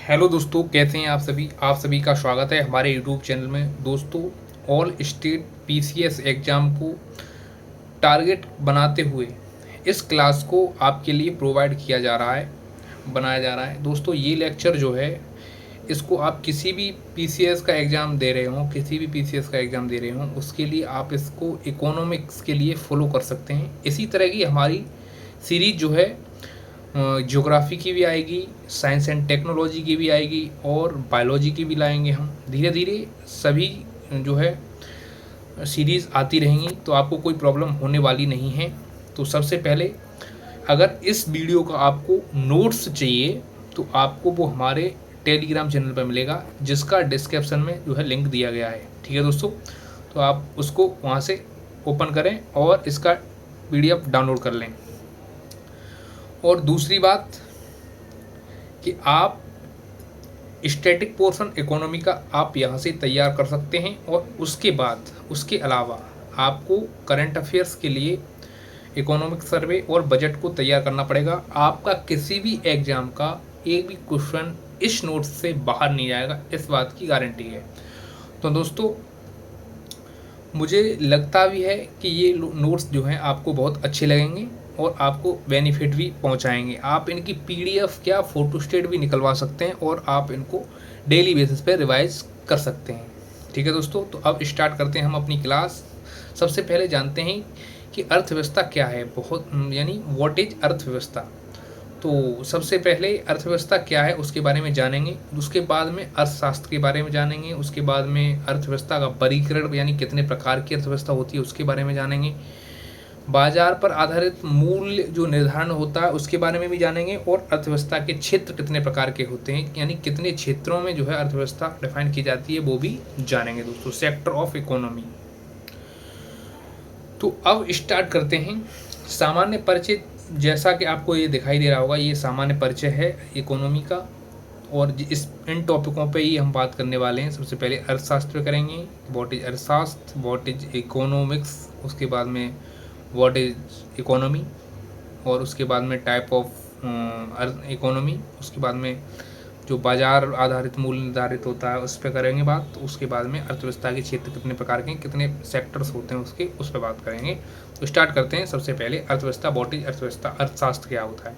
Hello दोस्तों, कैसे हैं आप सभी का स्वागत है हमारे यूट्यूब चैनल में। दोस्तों, ऑल स्टेट पीसीएस एग्ज़ाम को टारगेट बनाते हुए इस क्लास को आपके लिए प्रोवाइड किया जा रहा है, बनाया जा रहा है। दोस्तों, ये लेक्चर जो है इसको आप किसी भी पीसीएस का एग्ज़ाम दे रहे हो, किसी भी पीसीएस का एग्ज़ाम दे रहे हो, उसके लिए आप इसको इकोनॉमिक्स के लिए फॉलो कर सकते हैं। इसी तरह की हमारी सीरीज़ जो है ज्योग्राफी की भी आएगी, साइंस एंड टेक्नोलॉजी की भी आएगी और बायोलॉजी की भी लाएंगे। हम धीरे धीरे सभी जो है सीरीज़ आती रहेंगी, तो आपको कोई प्रॉब्लम होने वाली नहीं है। तो सबसे पहले, अगर इस वीडियो का आपको नोट्स चाहिए तो आपको वो हमारे टेलीग्राम चैनल पर मिलेगा, जिसका डिस्क्रिप्शन में जो है लिंक दिया गया है। ठीक है दोस्तों, तो आप उसको वहाँ से ओपन करें और इसका पीडीएफ डाउनलोड कर लें। और दूसरी बात कि आप स्टैटिक पोर्शन इकोनॉमी का आप यहाँ से तैयार कर सकते हैं, और उसके अलावा आपको करंट अफेयर्स के लिए इकोनॉमिक सर्वे और बजट को तैयार करना पड़ेगा। आपका किसी भी एग्ज़ाम का एक भी क्वेश्चन इस नोट्स से बाहर नहीं जाएगा, इस बात की गारंटी है। तो दोस्तों, मुझे लगता भी है कि ये नोट्स जो हैं आपको बहुत अच्छे लगेंगे और आपको बेनिफिट भी पहुंचाएंगे। आप इनकी पीडीएफ क्या फ़ोटोस्टेट भी निकलवा सकते हैं और आप इनको डेली बेसिस पे रिवाइज कर सकते हैं। ठीक है दोस्तों, तो अब स्टार्ट करते हैं हम अपनी क्लास। सबसे पहले जानते हैं कि अर्थव्यवस्था क्या है, यानी व्हाट इज अर्थव्यवस्था। तो सबसे पहले अर्थव्यवस्था क्या है उसके बारे में जानेंगे, उसके बाद में अर्थशास्त्र के बारे में जानेंगे, उसके बाद में अर्थव्यवस्था का वर्गीकरण यानी कितने प्रकार की अर्थव्यवस्था होती है उसके बारे में जानेंगे, बाजार पर आधारित मूल्य जो निर्धारण होता है उसके बारे में भी जानेंगे, और अर्थव्यवस्था के क्षेत्र कितने प्रकार के होते हैं यानी कितने क्षेत्रों में जो है अर्थव्यवस्था डिफाइन की जाती है वो भी जानेंगे दोस्तों, सेक्टर ऑफ इकोनॉमी। तो अब स्टार्ट करते हैं। सामान्य परिचय, जैसा कि आपको ये दिखाई दे रहा होगा, ये सामान्य परिचय है इकोनॉमी का, और इन टॉपिकों पे ही हम बात करने वाले हैं। सबसे पहले अर्थशास्त्र करेंगे, व्हाट इज अर्थशास्त्र, व्हाट इज इकोनॉमिक्स, उसके बाद में व्हाट इज इकोनॉमी, और उसके बाद में टाइप ऑफ इकोनॉमी, उसके बाद में जो बाजार आधारित मूल्य निर्धारित होता है उस पर करेंगे बात। तो उसके बाद में अर्थव्यवस्था के क्षेत्र कितने प्रकार के, कितने सेक्टर्स होते हैं उसके, उस पर बात करेंगे। तो स्टार्ट करते हैं। सबसे पहले अर्थव्यवस्था, व्हाट इज अर्थव्यवस्था, अर्थशास्त्र क्या होता है।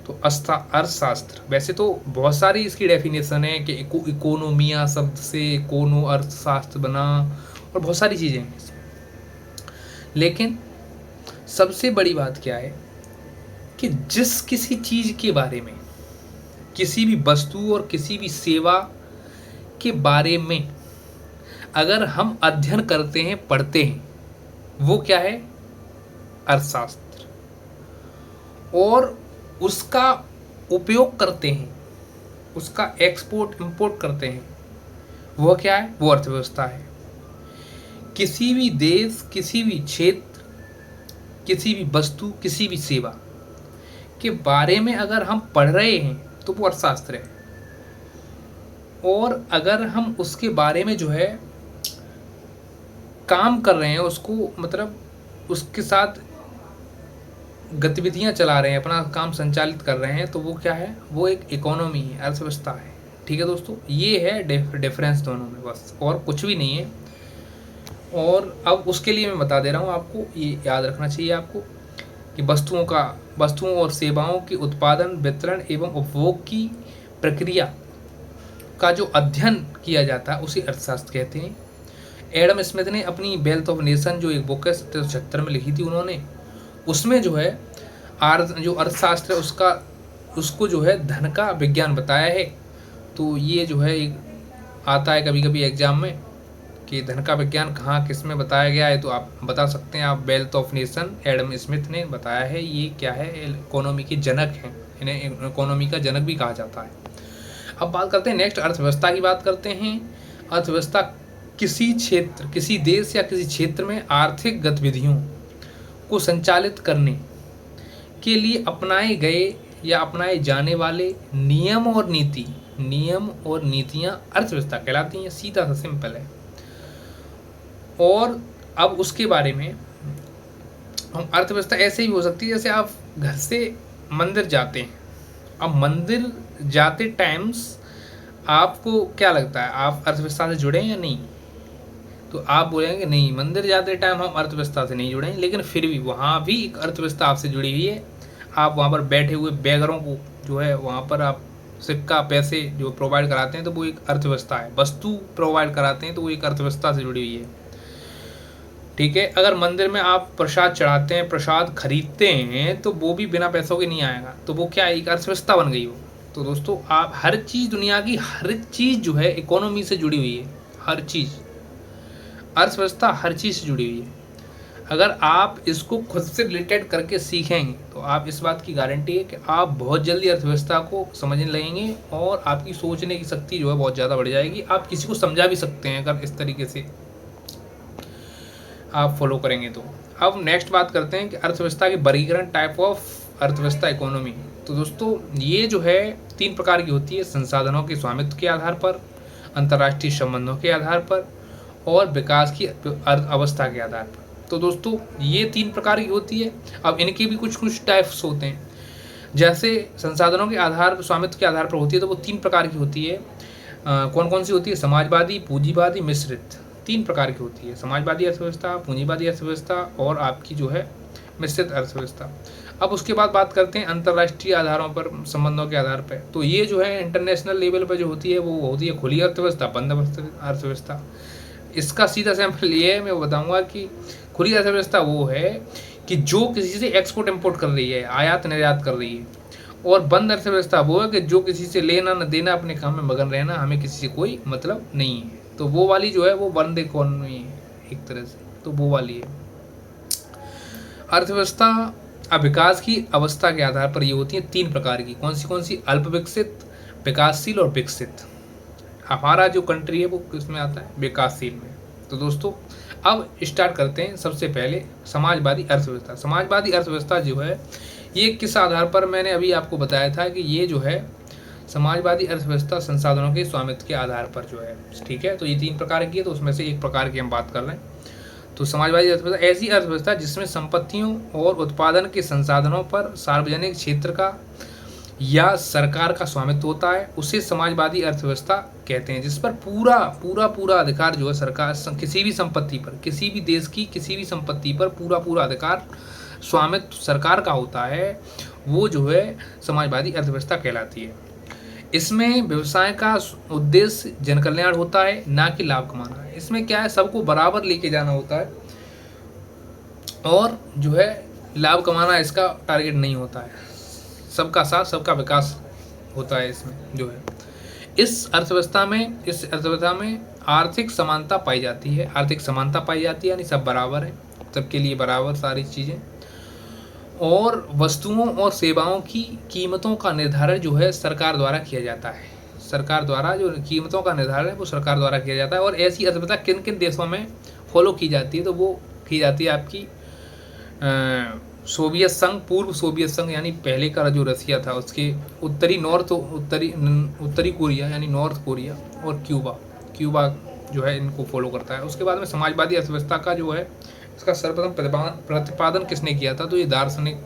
तो अर्थशास्त्र, वैसे तो बहुत सारी इसकी डेफिनेशन है कि इकोनोमिया शब्द से इकोनो अर्थशास्त्र बना, और बहुत सारी चीज़ें हैं, लेकिन सबसे बड़ी बात क्या है कि जिस किसी चीज़ के बारे में, किसी भी वस्तु और किसी भी सेवा के बारे में अगर हम अध्ययन करते हैं, पढ़ते हैं, वो क्या है, अर्थशास्त्र, और उसका उपयोग करते हैं, उसका एक्सपोर्ट इंपोर्ट करते हैं, वो क्या है, वो अर्थव्यवस्था है। किसी भी देश, किसी भी क्षेत्र, किसी भी वस्तु, किसी भी सेवा के बारे में अगर हम पढ़ रहे हैं तो वो अर्थशास्त्र है, और अगर हम उसके बारे में जो है काम कर रहे हैं, उसको मतलब उसके साथ गतिविधियां चला रहे हैं, अपना काम संचालित कर रहे हैं, तो वो क्या है, वो एक इकोनॉमी है, अर्थव्यवस्था है। ठीक है दोस्तों, ये है डिफरेंस दोनों में, बस और कुछ भी नहीं है। और अब उसके लिए मैं बता दे रहा हूँ आपको, ये याद रखना चाहिए आपको कि वस्तुओं और सेवाओं के उत्पादन, वितरण एवं उपभोग की प्रक्रिया का जो अध्ययन किया जाता है उसे अर्थशास्त्र कहते हैं। एडम स्मिथ ने अपनी वेल्थ ऑफ नेशन जो एक बुक है 1776 में लिखी थी उन्होंने, उसमें जो है जो अर्थशास्त्र है उसको जो है धन का विज्ञान बताया है। तो ये जो है एक आता है कभी कभी एग्जाम में कि धन का विज्ञान कहाँ किस में बताया गया है, तो आप बता सकते हैं, आप wealth of nation Adam Smith ने बताया है। ये क्या है, इकोनॉमी के जनक हैं, इन्हें इकोनॉमी का जनक भी कहा जाता है। अब बात करते हैं नेक्स्ट, अर्थव्यवस्था की बात करते हैं। अर्थव्यवस्था किसी क्षेत्र, किसी देश या किसी क्षेत्र में आर्थिक गतिविधियों को संचालित करने के लिए अपनाए गए या अपनाए जाने वाले नियम और नीतियाँ अर्थव्यवस्था कहलाती हैं। सीधा सा सिंपल है। और अब उसके बारे में हम, अर्थव्यवस्था ऐसे ही हो सकती है जैसे आप घर से मंदिर जाते हैं, अब मंदिर जाते टाइम्स आपको क्या लगता है, आप अर्थव्यवस्था से जुड़े हैं या नहीं? तो आप बोलेंगे नहीं, मंदिर जाते टाइम हम अर्थव्यवस्था से नहीं जुड़े हैं, लेकिन फिर भी वहाँ भी एक अर्थव्यवस्था आपसे जुड़ी हुई है। आप वहाँ पर बैठे हुए बेघरों को जो है वहाँ पर आप सिक्का पैसे जो प्रोवाइड कराते हैं तो वो एक अर्थव्यवस्था है। वस्तु प्रोवाइड कराते हैं तो वो एक अर्थव्यवस्था से जुड़ी हुई है। ठीक है, अगर मंदिर में आप प्रसाद चढ़ाते हैं, प्रसाद खरीदते हैं, तो वो भी बिना पैसों के नहीं आएगा, तो वो क्या, एक अर्थव्यवस्था बन गई वो। तो दोस्तों, आप हर चीज़, दुनिया की हर एक चीज़ जो है इकोनॉमी से जुड़ी हुई है। हर चीज़, अर्थव्यवस्था हर चीज़ से जुड़ी हुई है। अगर आप इसको खुद से रिलेटेड करके सीखेंगे तो आप, इस बात की गारंटी है कि आप बहुत जल्दी अर्थव्यवस्था को समझने लगेंगे और आपकी सोचने की शक्ति जो है बहुत ज़्यादा बढ़ जाएगी। आप किसी को समझा भी सकते हैं अगर इस तरीके से आप फॉलो करेंगे तो। अब नेक्स्ट बात करते हैं कि अर्थव्यवस्था के वर्गीकरण, टाइप ऑफ अर्थव्यवस्था, इकोनॉमी। तो दोस्तों, ये जो है 3 प्रकार की होती है: संसाधनों के स्वामित्व के आधार पर, अंतर्राष्ट्रीय संबंधों के आधार पर और विकास की अवस्था के आधार पर। तो दोस्तों, ये 3 प्रकार की होती है। अब इनके भी कुछ कुछ टाइप्स होते हैं। जैसे संसाधनों के आधार, स्वामित्व के आधार पर होती है तो वो 3 प्रकार की होती है। कौन कौन सी होती है? समाजवादी, पूंजीवादी, मिश्रित। 3 प्रकार की होती है: समाजवादी अर्थव्यवस्था, पूंजीवादी अर्थव्यवस्था और आपकी जो है मिश्रित अर्थव्यवस्था। अब उसके बाद बात करते हैं अंतर्राष्ट्रीय आधारों पर, संबंधों के आधार पर। तो ये जो है इंटरनेशनल लेवल पर जो होती है वो होती है खुली अर्थव्यवस्था, बंद अर्थव्यवस्था। इसका सीधा सैंपल ये है, मैं बताऊंगा कि खुली अर्थव्यवस्था वो है कि जो किसी से एक्सपोर्ट इम्पोर्ट कर रही है, आयात निर्यात कर रही है। और बंद अर्थव्यवस्था वो है कि जो किसी से लेना न देना, अपने काम में मगन रहना, हमें किसी से कोई मतलब नहीं है। तो वो वाली जो है वो बंद इकोनॉमी है एक तरह से, तो वो वाली है अर्थव्यवस्था। अब विकास की अवस्था के आधार पर ये होती है 3 प्रकार की। कौन सी? अल्प विकसित, विकासशील और विकसित। हमारा जो कंट्री है वो किसमें आता है? विकासशील में। तो दोस्तों, अब स्टार्ट करते हैं सबसे पहले समाजवादी अर्थव्यवस्था। समाजवादी अर्थव्यवस्था जो है ये किस आधार पर, मैंने अभी आपको बताया था कि ये जो है समाजवादी अर्थव्यवस्था संसाधनों के स्वामित्व के आधार पर जो है, ठीक है। तो ये 3 प्रकार की है, तो उसमें से एक प्रकार की हम बात कर रहे हैं। तो समाजवादी अर्थव्यवस्था ऐसी अर्थव्यवस्था जिसमें संपत्तियों और उत्पादन के संसाधनों पर सार्वजनिक क्षेत्र का या सरकार का स्वामित्व होता है, उसे समाजवादी अर्थव्यवस्था कहते हैं। जिस पर पूरा पूरा पूरा अधिकार जो है सरकार, किसी भी संपत्ति पर, किसी भी देश की किसी भी संपत्ति पर पूरा पूरा अधिकार, स्वामित्व सरकार का होता है, वो जो है समाजवादी अर्थव्यवस्था कहलाती है। इसमें व्यवसाय का उद्देश्य जनकल्याण होता है, ना कि लाभ कमाना है। इसमें क्या है, सबको बराबर लेके जाना होता है और जो है लाभ कमाना इसका टारगेट नहीं होता है। सबका साथ, सबका विकास होता है इसमें जो है। इस अर्थव्यवस्था में आर्थिक समानता पाई जाती है। आर्थिक समानता पाई जाती है यानी सब बराबर है, सबके लिए बराबर सारी चीज़ें। और वस्तुओं और सेवाओं की कीमतों का निर्धारण जो है सरकार द्वारा किया जाता है। सरकार द्वारा जो कीमतों का निर्धारण है वो सरकार द्वारा किया जाता है। और ऐसी अर्थव्यवस्था किन किन देशों में फॉलो की जाती है? तो वो की जाती है आपकी सोवियत संघ, पूर्व सोवियत संघ यानी पहले का जो रसिया था, उसके उत्तरी कोरिया यानी नॉर्थ कोरिया और क्यूबा जो है इनको फॉलो करता है। उसके बाद में समाजवादी अर्थव्यवस्था का जो है इसका सर्वप्रथम प्रतिपादन किसने किया था? तो ये दार्शनिक,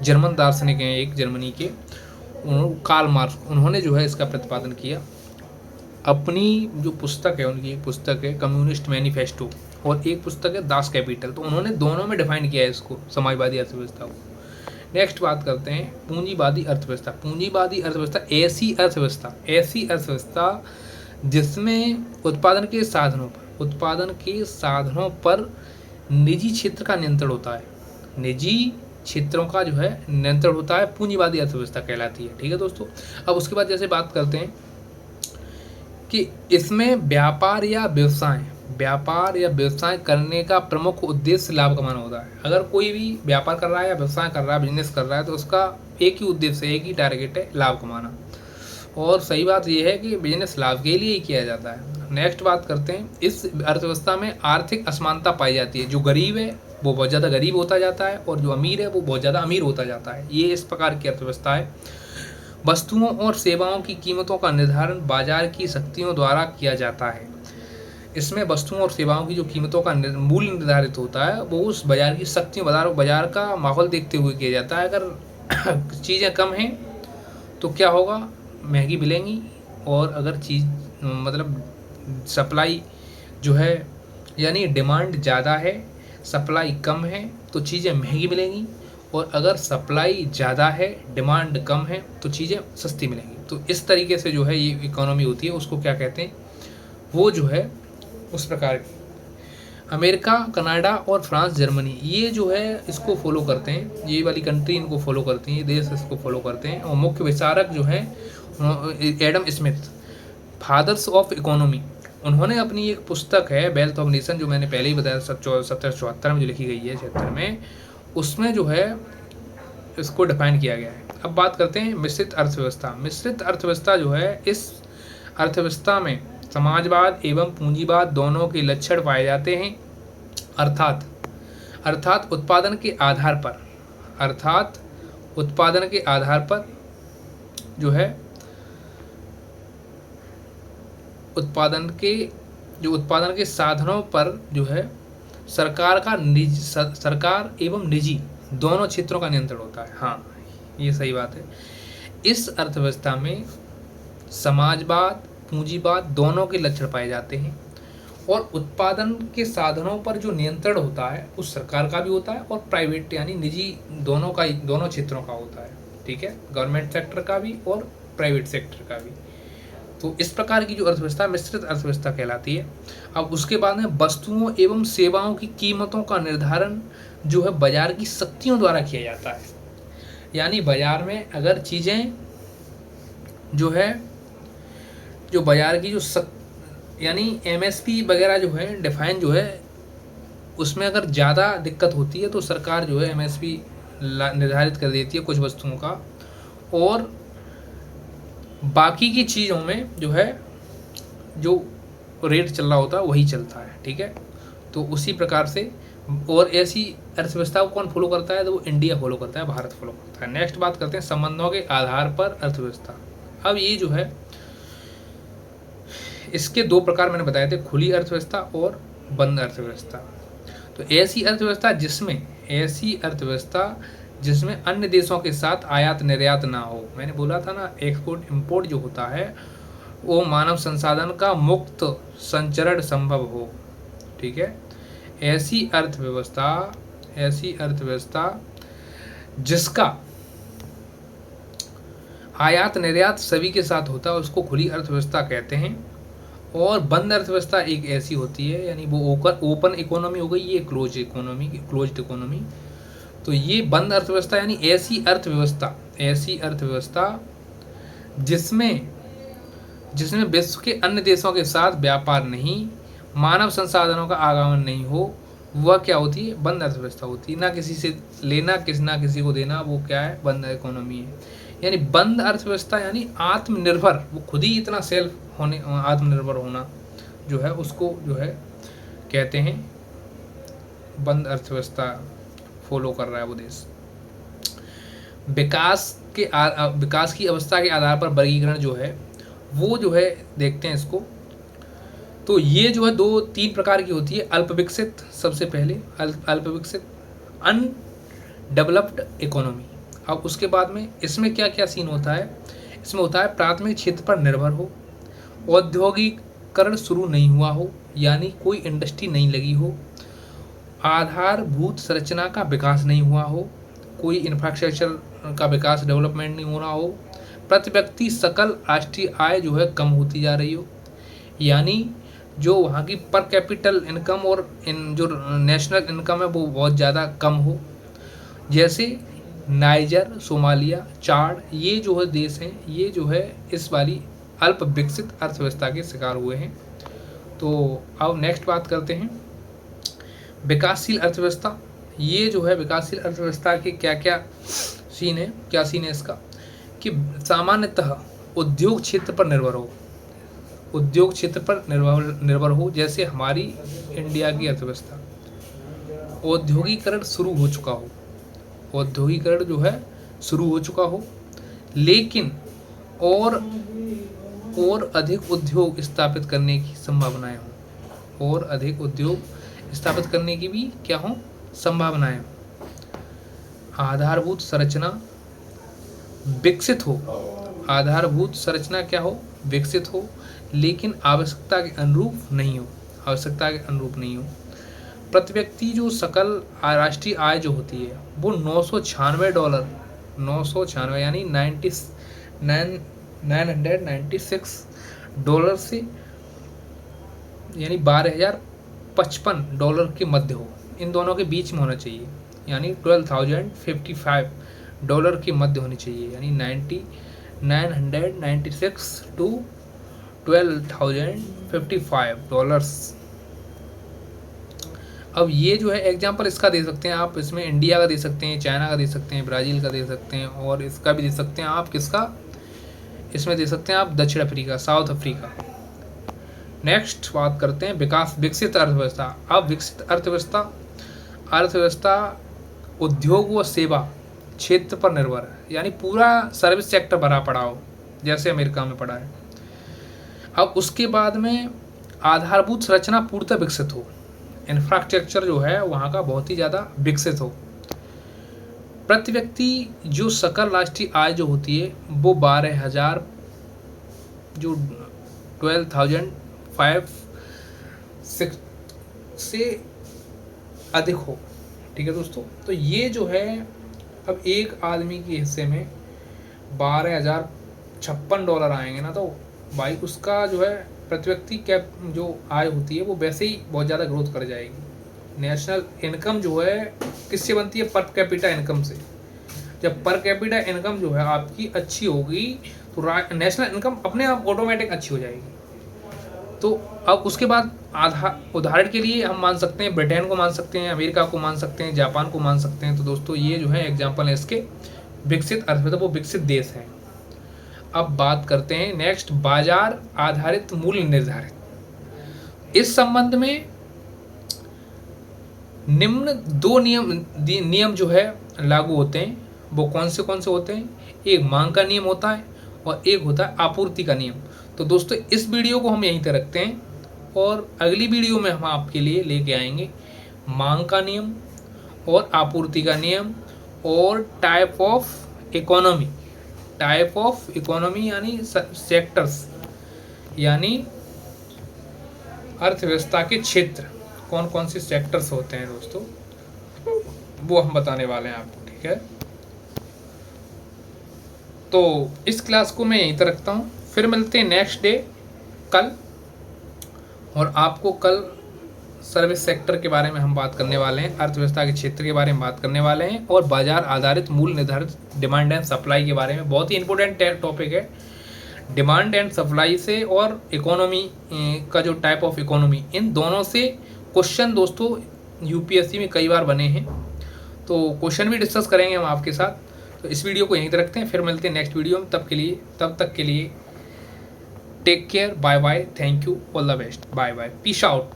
जर्मन दार्शनिक हैं एक, जर्मनी के, कार्ल मार्क्स, उन्होंने जो है इसका प्रतिपादन किया। अपनी जो पुस्तक है, उनकी एक पुस्तक है कम्युनिस्ट मैनिफेस्टो और एक पुस्तक है दास कैपिटल। तो उन्होंने दोनों में डिफाइन किया है इसको, समाजवादी अर्थव्यवस्था को। नेक्स्ट बात करते हैं पूंजीवादी अर्थव्यवस्था। पूंजीवादी अर्थव्यवस्था ऐसी अर्थव्यवस्था जिसमें उत्पादन के साधनों पर निजी क्षेत्र का नियंत्रण होता है। निजी क्षेत्रों का जो है नियंत्रण होता है, पूंजीवादी अर्थव्यवस्था कहलाती है। ठीक है दोस्तों। अब उसके बाद जैसे बात करते हैं कि इसमें व्यापार या व्यवसाय करने का प्रमुख उद्देश्य लाभ कमाना होता है। अगर कोई भी व्यापार कर रहा है या व्यवसाय कर रहा है, बिजनेस कर रहा है, तो उसका एक ही उद्देश्य है, एक ही टारगेट है, लाभ कमाना। और सही बात यह है कि बिजनेस लाभ के लिए ही किया जाता है। नेक्स्ट बात करते हैं, इस अर्थव्यवस्था में आर्थिक असमानता पाई जाती है। जो गरीब है वो बहुत ज़्यादा गरीब होता जाता है और जो अमीर है वो बहुत ज़्यादा अमीर होता जाता है। ये इस प्रकार की अर्थव्यवस्था है। वस्तुओं और सेवाओं की कीमतों का निर्धारण बाजार की शक्तियों द्वारा किया जाता है। इसमें वस्तुओं और सेवाओं की जो कीमतों का मूल्य निर्धारित होता है वो उस बाजार की शक्तियों, बाजार का माहौल देखते हुए किया जाता है। अगर चीज़ें कम हैं तो क्या होगा, महंगी मिलेंगी और अगर चीज़ मतलब सप्लाई जो है यानी डिमांड ज़्यादा है, सप्लाई कम है तो चीज़ें महंगी मिलेंगी, और अगर सप्लाई ज़्यादा है, डिमांड कम है तो चीज़ें सस्ती मिलेंगी। तो इस तरीके से जो है ये इकोनॉमी होती है, उसको क्या कहते हैं, वो जो है उस प्रकार की। अमेरिका, कनाडा और फ्रांस, जर्मनी ये जो है इसको फॉलो करते हैं, ये वाली कंट्री इनको फॉलो करती हैं, ये देश इसको फॉलो करते हैं। और मुख्य विचारक जो है Adam Smith, fathers of economy, उन्होंने अपनी एक पुस्तक है वेल्थ ऑफ नेशन, जो मैंने पहले ही बताया 1774 में जो लिखी गई है, 76 में, उसमें जो है इसको डिफाइन किया गया है। अब बात करते हैं मिश्रित अर्थव्यवस्था। मिश्रित अर्थव्यवस्था जो है, इस अर्थव्यवस्था में समाजवाद एवं पूंजीवाद दोनों के लक्षण पाए जाते हैं। अर्थात उत्पादन के आधार पर, अर्थात उत्पादन के आधार पर जो है उत्पादन के साधनों पर जो है सरकार एवं निजी दोनों क्षेत्रों का नियंत्रण होता है। हाँ, ये सही बात है। इस अर्थव्यवस्था में समाजवाद, पूंजीवाद दोनों के लक्षण पाए जाते हैं, और उत्पादन के साधनों पर जो नियंत्रण होता है उस सरकार का भी होता है, और प्राइवेट यानी निजी दोनों क्षेत्रों का होता है। ठीक है, गवर्नमेंट सेक्टर का भी और प्राइवेट सेक्टर का भी। तो इस प्रकार की जो अर्थव्यवस्था मिश्रित अर्थव्यवस्था कहलाती है। अब उसके बाद में वस्तुओं एवं सेवाओं की कीमतों का निर्धारण जो है बाजार की शक्तियों द्वारा किया जाता है। यानी बाजार में अगर चीज़ें जो है, जो बाजार की जो यानी एमएसपी वगैरह जो है डिफाइन जो है, उसमें अगर ज़्यादा दिक्कत होती है तो सरकार जो है एमएसपी निर्धारित कर देती है कुछ वस्तुओं का, और बाकी की चीज़ों में जो है जो रेट चल रहा होता है वही चलता है। ठीक है, तो उसी प्रकार से, और ऐसी अर्थव्यवस्था को कौन फॉलो करता है, तो वो इंडिया फॉलो करता है, भारत फॉलो करता है। नेक्स्ट बात करते हैं संबंधों के आधार पर अर्थव्यवस्था। अब ये जो है इसके दो प्रकार मैंने बताए थे, खुली अर्थव्यवस्था और बंद अर्थव्यवस्था। तो ऐसी अर्थव्यवस्था जिसमें अन्य देशों के साथ आयात निर्यात ना हो। मैंने बोला था ना, एक्सपोर्ट इंपोर्ट जो होता है वो मानव संसाधन का मुक्त संचरण संभव हो। ठीक है, ऐसी अर्थव्यवस्था जिसका आयात निर्यात सभी के साथ होता है उसको खुली अर्थव्यवस्था कहते हैं। और बंद अर्थव्यवस्था एक ऐसी होती है, यानी वो ओपन इकोनॉमी हो गई, ये क्लोज्ड इकोनॉमी। तो ये बंद अर्थव्यवस्था यानी ऐसी अर्थव्यवस्था जिसमें विश्व के अन्य देशों के साथ व्यापार नहीं, मानव संसाधनों का आगमन नहीं हो, वह क्या होती है, बंद अर्थव्यवस्था होती है। ना किसी से लेना, ना किसी को देना, वो क्या है, बंद इकोनॉमी है। यानी बंद अर्थव्यवस्था यानी आत्मनिर्भर, वो खुद ही इतना आत्मनिर्भर होना जो है उसको जो है कहते हैं बंद अर्थव्यवस्था फॉलो कर रहा है वो देश। विकास की अवस्था के आधार पर वर्गीकरण जो है वो जो है देखते हैं इसको। तो ये जो है 2-3 प्रकार की होती है। अल्प विकसित, सबसे पहले अल्प विकसित, अनडेवलप्ड इकोनॉमी। अब उसके बाद में इसमें क्या क्या सीन होता है, इसमें होता है प्राथमिक क्षेत्र पर निर्भर हो, औद्योगिकरण शुरू नहीं हुआ हो, यानी कोई इंडस्ट्री नहीं लगी हो, आधारभूत संरचना का विकास नहीं हुआ हो, कोई इंफ्रास्ट्रक्चर का विकास डेवलपमेंट नहीं हो रहा हो, प्रति व्यक्ति सकल राष्ट्रीय आय जो है कम होती जा रही हो, यानी जो वहाँ की पर कैपिटल इनकम और जो नेशनल इनकम है वो बहुत ज़्यादा कम हो। जैसे नाइजर, सोमालिया, चाड, ये जो है देश हैं, ये जो है इस वाली अल्प विकसित अर्थव्यवस्था के शिकार हुए हैं। तो अब नेक्स्ट बात करते हैं विकासशील अर्थव्यवस्था। ये जो है विकासशील अर्थव्यवस्था के क्या क्या सीन है इसका, कि सामान्यतः उद्योग क्षेत्र पर निर्भर हो, जैसे हमारी इंडिया की अर्थव्यवस्था। औद्योगिकरण जो है शुरू हो चुका हो, लेकिन और अधिक उद्योग स्थापित करने की संभावनाएं हो, और अधिक उद्योग स्थापित करने की भी क्या हो, संभावनाएं हो। आधारभूत संरचना विकसित हो, आधारभूत संरचना क्या हो, विकसित हो, लेकिन आवश्यकता के अनुरूप नहीं हो, आवश्यकता के अनुरूप नहीं हो। प्रति व्यक्ति जो सकल राष्ट्रीय आय जो होती है वो $996, 996 यानी 996 से यानी $12,055 के मध्य हो, इन दोनों के बीच में होना चाहिए, यानी $12,055 के मध्य होनी चाहिए, यानी 996 to $12,055। अब ये जो है एग्जाम्पल इसका दे सकते हैं आप, इसमें इंडिया का दे सकते हैं, चाइना का दे सकते हैं, ब्राज़ील का दे सकते हैं, और इसका भी दे सकते हैं आप, किसका, इसमें दे सकते हैं आप दक्षिण अफ्रीका, साउथ अफ्रीका। नेक्स्ट बात करते हैं विकसित अर्थव्यवस्था। अब विकसित अर्थव्यवस्था उद्योग व सेवा क्षेत्र पर निर्भर है, यानी पूरा सर्विस सेक्टर भरा पड़ा हो, जैसे अमेरिका में पड़ा है। अब उसके बाद में आधारभूत संरचना पूर्णतः विकसित हो, इंफ्रास्ट्रक्चर जो है वहाँ का बहुत ही ज़्यादा विकसित हो। प्रति व्यक्ति जो सकल राष्ट्रीय आय जो होती है वो 12,000 जो 12,506 से अधिक हो। ठीक है दोस्तों, तो ये जो है अब एक आदमी के हिस्से में $12,056 आएंगे ना, तो भाई उसका जो है प्रति व्यक्ति कैप जो आय होती है वो वैसे ही बहुत ज़्यादा ग्रोथ कर जाएगी। नेशनल इनकम जो है किससे बनती है, पर कैपिटा इनकम से। जब पर कैपिटा इनकम जो है आपकी अच्छी होगी तो नेशनल इनकम अपने आप ऑटोमेटिक अच्छी हो जाएगी। तो अब उसके बाद उदाहरण के लिए हम मान सकते हैं ब्रिटेन को मान सकते हैं, अमेरिका को मान सकते हैं, जापान को मान सकते हैं। तो दोस्तों ये जो है एग्जाम्पल है इसके विकसित अर्थव्यवस्था, वो विकसित देश हैं। अब बात करते हैं नेक्स्ट, बाजार आधारित मूल्य निर्धारित। इस संबंध में निम्न दो नियम जो है लागू होते हैं। वो कौन से होते हैं, एक मांग का नियम होता है और एक होता है आपूर्ति का नियम। तो दोस्तों इस वीडियो को हम यहीं तक रखते हैं और अगली वीडियो में हम आपके लिए लेके आएंगे मांग का नियम और आपूर्ति का नियम और टाइप ऑफ इकोनॉमी यानी सेक्टर्स, यानी अर्थव्यवस्था के क्षेत्र कौन कौन से सेक्टर्स होते हैं दोस्तों, वो हम बताने वाले हैं आपको। ठीक है, तो इस क्लास को मैं यहीं तक रखता हूँ, फिर मिलते हैं नेक्स्ट डे कल, और आपको कल सर्विस सेक्टर के बारे में हम बात करने वाले हैं, अर्थव्यवस्था के क्षेत्र के बारे में बात करने वाले हैं, और बाजार आधारित मूल्य निर्धारित डिमांड एंड सप्लाई के बारे में। बहुत ही इंपॉर्टेंट टॉपिक है डिमांड एंड सप्लाई से, और इकोनॉमी का जो टाइप ऑफ इकोनॉमी, इन दोनों से क्वेश्चन दोस्तों यूपीएससी में कई बार बने हैं, तो क्वेश्चन भी डिस्कस करेंगे हम आपके साथ। तो इस वीडियो को यहीं तक रखते हैं, फिर मिलते हैं नेक्स्ट वीडियो में। तब तक के लिए take care, bye bye, thank you, all the best, bye bye, peace out.